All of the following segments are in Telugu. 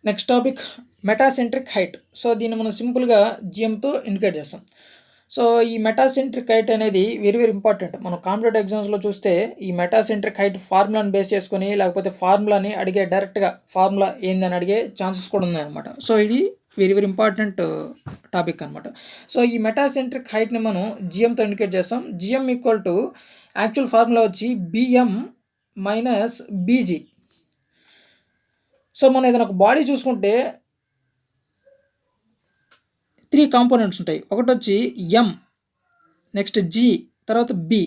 Next topic metacentric height. So దీన్ని మనం సింపుల్గా జిఎంతో ఇండికేట్ చేస్తాం. సో ఈ మెటాసెంట్రిక్ హైట్ అనేది వెరీ వెరీ ఇంపార్టెంట్. మనం కాంపిటేటివ్ ఎగ్జామ్స్లో చూస్తే ఈ మెటాసెంట్రిక్ హైట్ ఫార్ములాని బేస్ చేసుకొని లేకపోతే ఫార్ములాని అడిగే డైరెక్ట్గా ఫార్ములా ఏందని అడిగే ఛాన్సెస్ కూడా ఉన్నాయన్నమాట. సో ఇది వెరీ వెరీ ఇంపార్టెంట్ టాపిక్ అనమాట. సో ఈ మెటాసెంట్రిక్ హైట్ని మనం జిఎంతో ఇండికేట్ చేస్తాం. GM equal to actual formula వచ్చి బిఎం మైనస్ బీజీ. సో మనం ఏదైనా ఒక బాడీ చూసుకుంటే 3 కాంపోనెంట్స్ ఉంటాయి. ఒకటి వచ్చి ఎం, నెక్స్ట్ జీ, తర్వాత B.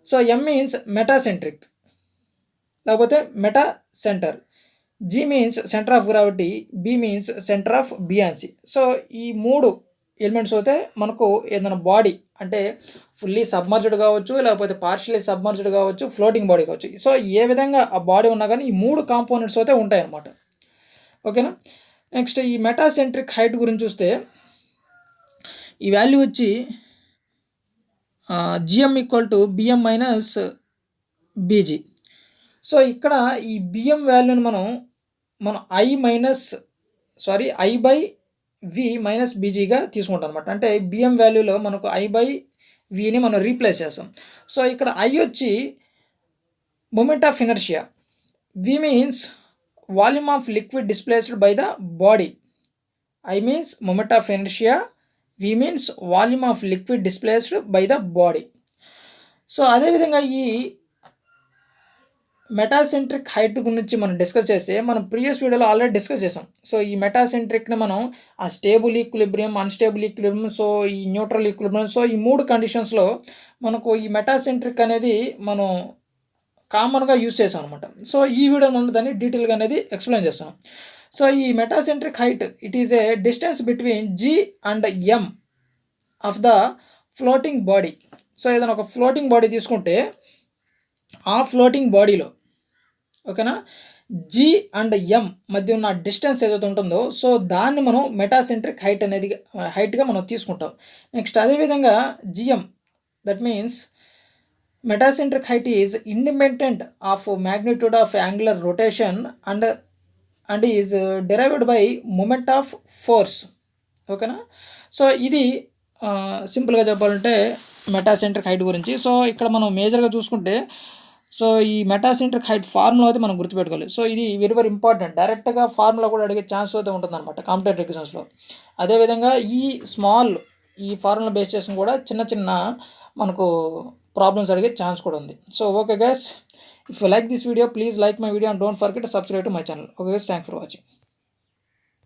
So M means metacentric లేకపోతే meta centre, G means centre of gravity, B means centre of buoyancy. So ఈ 3 ఎలిమెంట్స్ అయితే మనకు ఏదైనా బాడీ అంటే ఫుల్లీ సబ్మర్జ్డ్ కావచ్చు, లేకపోతే పార్షియలీ సబ్మర్జ్డ్ కావచ్చు, ఫ్లోటింగ్ బాడీ కావచ్చు. సో ఏ విధంగా ఆ బాడీ ఉన్నా కానీ ఈ 3 కాంపోనెంట్స్ అయితే ఉంటాయి అన్నమాట. ఓకేనా. నెక్స్ట్ ఈ మెటాసెంట్రిక్ హైట్ గురించి చూస్తే ఈ వాల్యూ వచ్చి GM equal to BM minus BG. So ఇక్కడ ఈ బిఎం వాల్యూని మనం ఐ బై వి మైనస్ బీజీగా తీసుకుంటాం అనమాట. అంటే బిఎం వాల్యూలో మనకు ఐ బై విని మనం రీప్లేస్ చేస్తాం. సో ఇక్కడ ఐ వచ్చి moment of inertia, V means volume of liquid displaced by the body. I means moment of inertia, V means volume of liquid displaced by the body. So అదేవిధంగా ఈ మెటాసెంట్రిక్ హైట్ గురించి మనం డిస్కస్ చేస్తే మనం ప్రీవియస్ వీడియోలో ఆల్రెడీ డిస్కస్ చేసాం. సో ఈ మెటాసెంట్రిక్ని మనం ఆ stable equilibrium, unstable equilibrium, so ఈ న్యూట్రల్ ఈక్విలిబ్రియం, సో ఈ 3 కండిషన్స్లో మనకు ఈ మెటాసెంట్రిక్ అనేది మనం కామన్గా యూజ్ చేసాం అనమాట. సో ఈ వీడియో మనం దాన్ని డీటెయిల్గా అనేది ఎక్స్ప్లెయిన్ చేస్తాం. సో ఈ metacentric height it is a distance between G and M of the floating body. So ఏదైనా ఒక ఫ్లోటింగ్ బాడీ తీసుకుంటే ఆ ఫ్లోటింగ్ బాడీలో ఓకేనా జీ అండ్ ఎం మధ్య ఉన్న డిస్టెన్స్ ఏదైతే ఉంటుందో సో దాన్ని మనం మెటాసెంట్రిక్ హైట్గా మనం తీసుకుంటాం. నెక్స్ట్ అదేవిధంగా GM, that means metacentric height is independent of magnitude of angular rotation and is derived by moment of force. ఓకేనా. సో ఇది సింపుల్గా చెప్పాలంటే మెటాసెంట్రిక్ హైట్ గురించి. సో ఇక్కడ మనం మేజర్గా చూసుకుంటే సో ఈ మెటాసెంట్రిక్ హైట్ ఫార్ములా అయితే మనం గుర్తుపెట్టుకోవాలి. సో ఇది వెరీ వెరీ ఇంపార్టెంట్. డైరెక్ట్గా ఫార్ములా కూడా అడిగే ఛాన్స్ అయితే ఉంటుందన్నమాట కాంపిటేటివ్ ఎగ్జామ్స్లో. అదేవిధంగా ఈ ఫార్ములా బేస్ చేసుకుని కూడా చిన్న మనకు ప్రాబ్లమ్స్ అడిగే ఛాన్స్ కూడా ఉంది. So okay guys, if you like this video, please like my video and don't forget to subscribe to my channel. Okay guys, thanks for watching.